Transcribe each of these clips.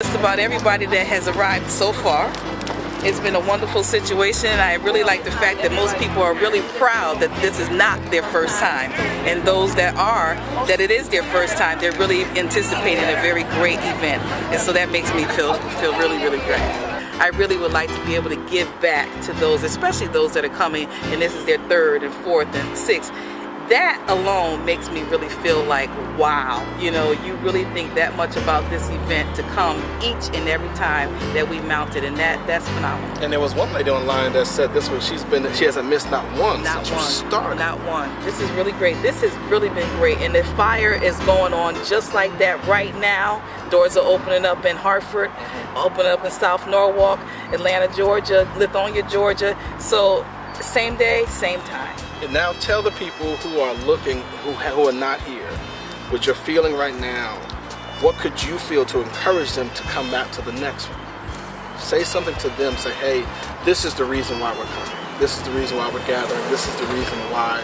Just about everybody that has arrived so far. It's been a wonderful situation. I really like the fact that most people are really proud that this is not their first time. And those that are, that it is their first time, they're really anticipating a very great event. And so that makes me feel really, really great. I really would like to be able to give back to those, especially those that are coming, and this is their third and fourth and sixth. That alone makes me really feel like, wow, you know, you really think that much about this event to come each and every time that we mount it, and that's phenomenal. And there was one lady online that said this one, she hasn't missed not one since you started. Not one. This is really great. This has really been great, and the fire is going on just like that right now. Doors are opening up in Hartford, opening up in South Norwalk, Atlanta, Georgia, Lithonia, Georgia. So same day, same time. And now tell the people who are looking, who are not here, what you're feeling right now, what could you feel to encourage them to come back to the next one? Say something to them, say, hey, this is the reason why we're coming. This is the reason why we're gathering. This is the reason why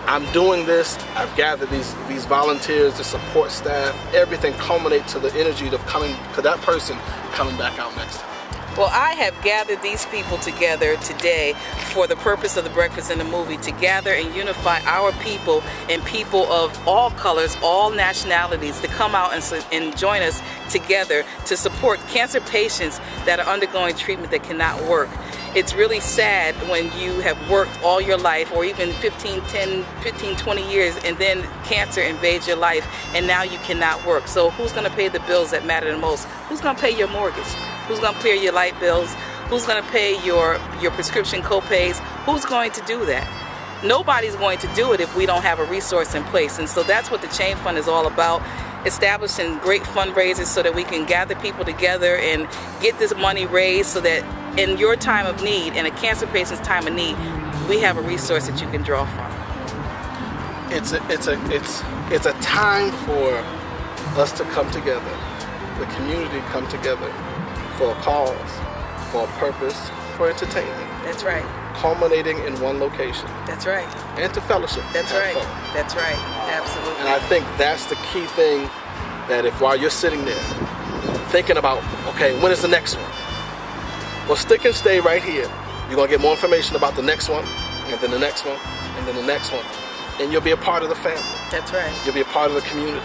I'm doing this. I've gathered these volunteers, the support staff, everything culminates to the energy of coming to that person coming back out next time. Well, I have gathered these people together today for the purpose of the Breakfast in the Movie, to gather and unify our people and people of all colors, all nationalities, to come out and join us together to support cancer patients that are undergoing treatment that cannot work. It's really sad when you have worked all your life, or even 15, 20 years, and then cancer invades your life, and now you cannot work. So who's going to pay the bills that matter the most? Who's going to pay your mortgage? Who's going to pay your light bills? Who's going to pay your prescription co-pays? Who's going to do that? Nobody's going to do it if we don't have a resource in place. And so that's what the C.H.A.I.N Fund is all about, establishing great fundraisers so that we can gather people together and get this money raised so that in your time of need, in a cancer patient's time of need, we have a resource that you can draw from. It's a time for us to come together, the community come together, for a cause, for a purpose, for entertainment. That's right. Culminating in one location. That's right. And to fellowship. That's right. That's right. Absolutely. And I think that's the key thing, that if while you're sitting there thinking about, okay, when is the next one? Well, stick and stay right here. You're going to get more information about the next one, and then the next one, and then the next one. And you'll be a part of the family. That's right. You'll be a part of the community.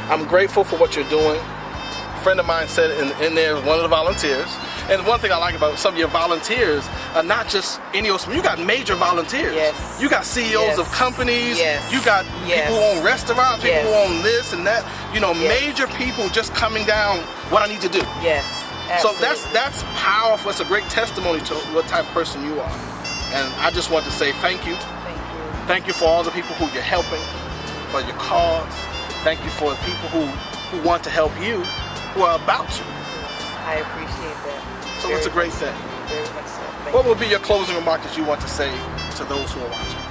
I'm grateful for what you're doing. A friend of mine said in there, one of the volunteers, and one thing I like about some of your volunteers are not just any old, you got major volunteers. Yes. You got CEOs of companies. Yes. You got people who own restaurants, people who own this and that. You know, major people just coming down, what I need to do. Yes. Absolutely. So that's powerful. It's a great testimony to what type of person you are. And I just want to say thank you. Thank you. Thank you for all the people who you're helping, for your cause. Thank you for the people who want to help you, who are about you. I appreciate that. So it's a great thing. Very much so. What will be your closing remark that you want to say to those who are watching?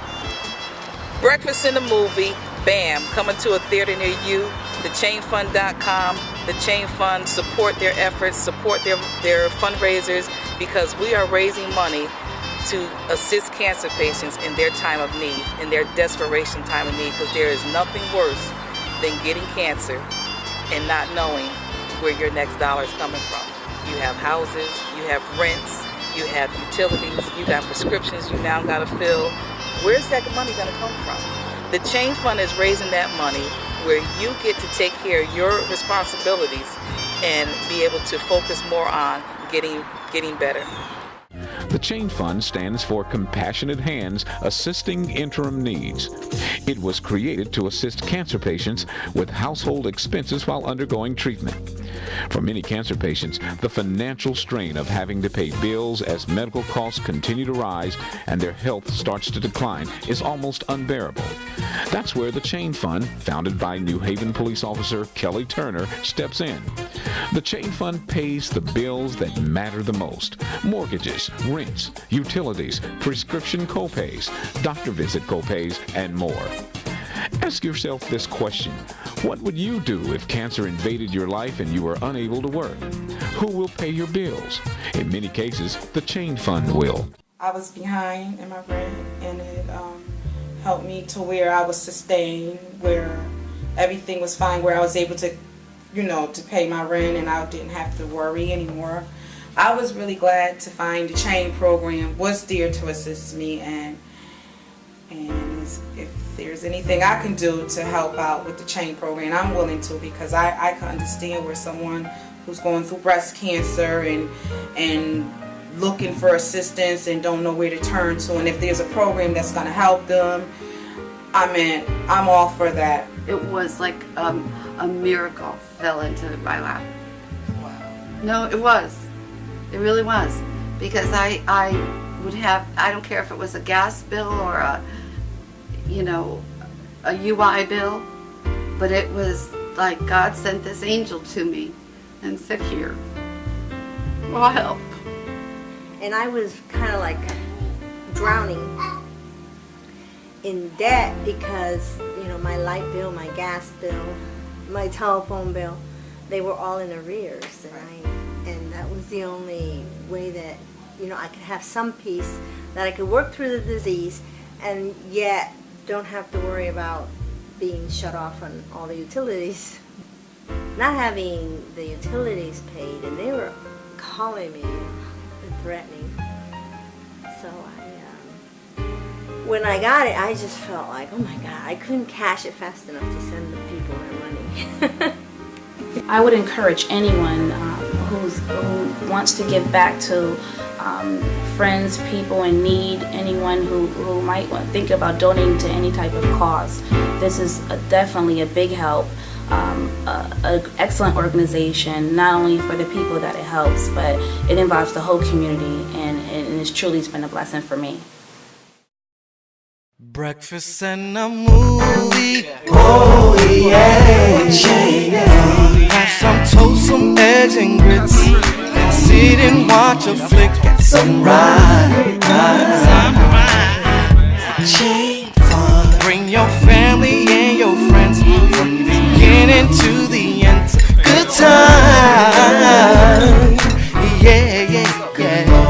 Breakfast in the Movie, BAAM, coming to a theater near you. TheChainFund.com. The C.H.A.I.N Fund, support their efforts, support their fundraisers, because we are raising money to assist cancer patients in their time of need, in their desperation time of need, because there is nothing worse than getting cancer and not knowing where your next dollar is coming from. You have houses, you have rents, you have utilities, you got prescriptions you now got to fill. Where's that money going to come from? The C.H.A.I.N Fund is raising that money where you get to take care of your responsibilities and be able to focus more on getting better. The C.H.A.I.N Fund stands for Compassionate Hands Assisting Interim Needs. It was created to assist cancer patients with household expenses while undergoing treatment. For many cancer patients, the financial strain of having to pay bills as medical costs continue to rise and their health starts to decline is almost unbearable. That's where the C.H.A.I.N Fund, founded by New Haven police officer Kelly Turner, steps in. The C.H.A.I.N Fund pays the bills that matter the most: mortgages, rents, utilities, prescription co-pays, doctor visit co-pays, and more. Ask yourself this question: what would you do if cancer invaded your life and you were unable to work? Who will pay your bills? In many cases, the C.H.A.I.N Fund will. I was behind in my rent, and it helped me to where I was sustained, where everything was fine, where I was able to to pay my rent, and I didn't have to worry anymore. I was really glad to find the C.H.A.I.N program was there to assist me, and if there's anything I can do to help out with the C.H.A.I.N program, I'm willing to, because I can understand where someone who's going through breast cancer and looking for assistance and don't know where to turn to, and if there's a program that's going to help them, I'm all for that. It was like a miracle fell into my lap. Wow. No, it was. It really was. Because I would have, I don't care if it was a gas bill or a UI bill, but it was like God sent this angel to me and said, here, I'll help. And I was kind of like drowning in debt because, my light bill, my gas bill, my telephone bill, they were all in arrears. And that was the only way that, I could have some peace, that I could work through the disease and yet don't have to worry about being shut off on all the utilities. Not having the utilities paid, and they were calling me and threatening. So when I got it, I just felt like, oh my God, I couldn't cash it fast enough to send the people their money. I would encourage anyone who wants to give back to friends, people in need, anyone who might think about donating to any type of cause. This is definitely a big help, an excellent organization, not only for the people that it helps, but it involves the whole community, and it's truly been a blessing for me. Breakfast and a movie, oh yeah, have some toast, some eggs and grits, and sit and watch a flick at sunrise. C.H.A.I.N fun. Bring your family and your friends from the beginning to the end. Good time, yeah, yeah, yeah.